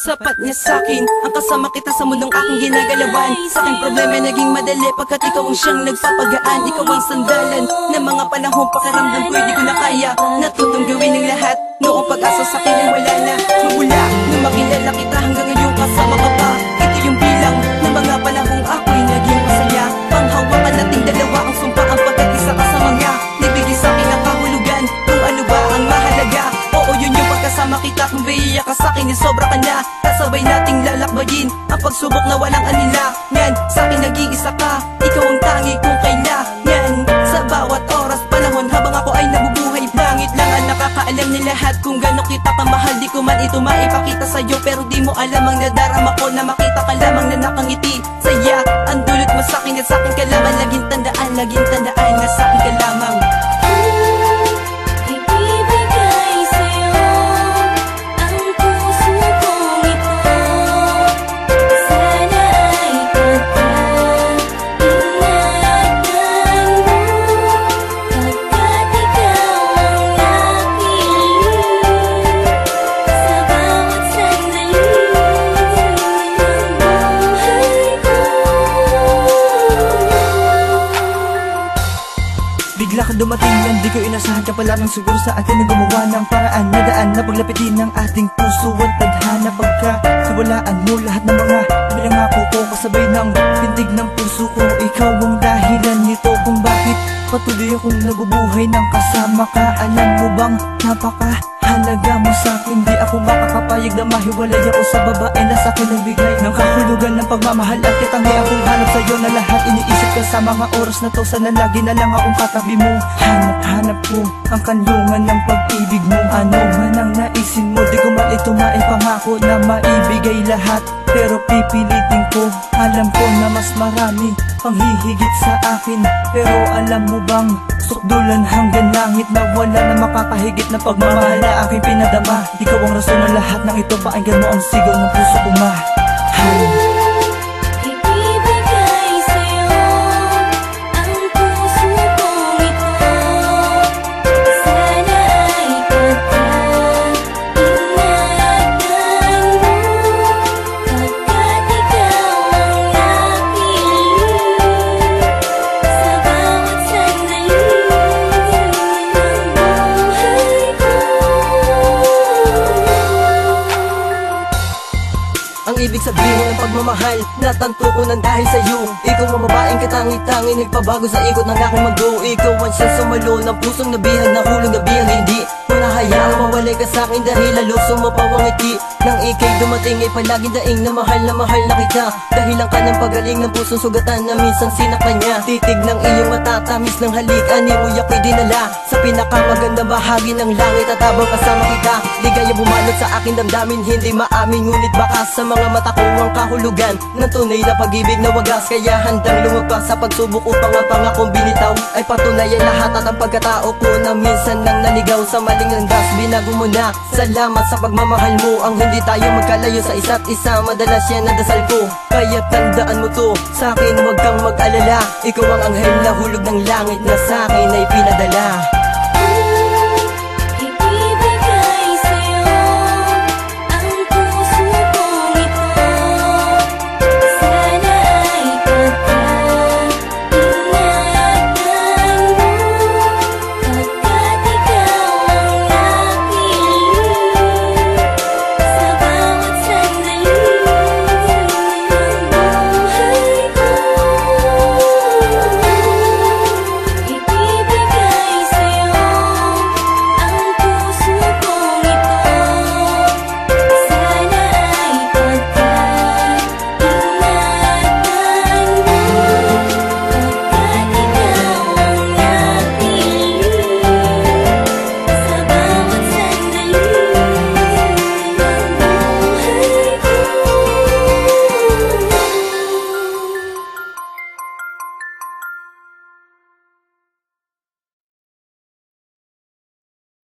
Sapat niya sa'kin, ang kasama kita sa mundong aking ginagalawan. Sa aking problema naging madali pagkat ikaw ang siyang nagpapagaan. Ikaw ang sandalan ng mga panahong pakiramdam ko di ko na kaya. Natutong gawin ng lahat, noong pag-asa sa'kin ay wala na. Magmula nung makilala kita hanggang ngayon kasama ka pa. Ito yung bilang ng mga panahong ako'y naging masaya. Panghawakan nating dalawa ang sumpa ang pagkatisa ka sa mga nibigay sa'kin ang kahulugan kung ano ba ang mahalaga. Oo yun yung pagkasama kita, kung baiya ka sa'kin ni sobra ka na. Kasabay nating lalakbayin ang pagsubok na walang alinlangan. Sa'kin nag-iisa ka, ikaw ang tangi kong kailangan. Sa bawat oras, panahon habang ako ay nabubuhay, langit lang ang nakakaalam ni lahat kung gano'n kita kamahal. Di ko man ito maipakita sa'yo, pero di mo alam ang nadarama ko na makita ka lamang na nakangiti. Saya ang dulot mo sa'kin at sa'kin ka lamang. Laging tandaan na sa'kin ka lamang. Bigla ka dumating yan, di ko inasahan ka pala nang siguro sa atin na gumawa ng paraan na daan na paglapitin ng ating puso at tadhana. Pagkasiwalaan mo lahat ng mga pinangako ko, kasabay ng pintig ng puso ko. Ikaw ang dahilan nito kung bakit patuloy akong nabubuhay ng kasama ka. Alam mo bang napakahalaga mo sa'kin, di ako makakapayag na mahiwalay ako sa babae na sa'kin nagbigay ng kahulugan ng pagmamahal. At katangi akong hanap sa'yo na lahat iniisip ka sa mga oras na to. Sana lagi na lang akong katabi mo. Hanap ko ang kanlungan ng pag-ibig mo. Ano man ang naisin mo, di ko man ito maipangako na maibigay lahat, pero pipilitin ko. Alam ko na mas marami pang hihigit sa akin, pero alam mo bang sukdulan hanggang langit na wala na makakahigit na pagmamahal na aking pinadama. Ikaw ang rason ng lahat ng ito, painggan mo ang sigaw ng puso ko, mahal. Ang ibig sabihin ng pagmamahal, natanto ko nang dahil sa'yo. Ikaw ang babaeng katangi-tangi, nagpabago sa ikot ng aking mundo. Ikaw ang siyang sumalo ng pusong nabihag, nahulog na bihag. Hindi ko nahayaang mawalay ka sa'kin dahil lalo sumapaw ang ngiti. Nang ikay dumating ay palaging daing na mahal na kita. Dahilan ka ng pagaling ng pusong sugatan na minsan sinaktan niya. Titig ng iyong matatamis ng halik, animoy ako'y dinala sa pinakamagandang bahagi ng langit at habang kasama kita. Ligaya bumalot sa aking damdamin, hindi maamin ngunit bakas sa mga mata ko ang kahulugan ng tunay na pag-ibig na wagas. Kaya handang lumagpas sa pagsubok upang ang pangakong binitaw ay patunayan lahat at ang pagkatao ko na minsan nang naligaw sa maling landas. Binago mo na, salamat sa pagmamahal mo. Ang hindi tayo magkalayo sa isa't isa, madalas yan ang dasal ko. Kaya tandaan mo to, sa'kin huwag kang mag-alala. Ikaw ang anghel na hulog ng langit na sa'kin ay pinadala.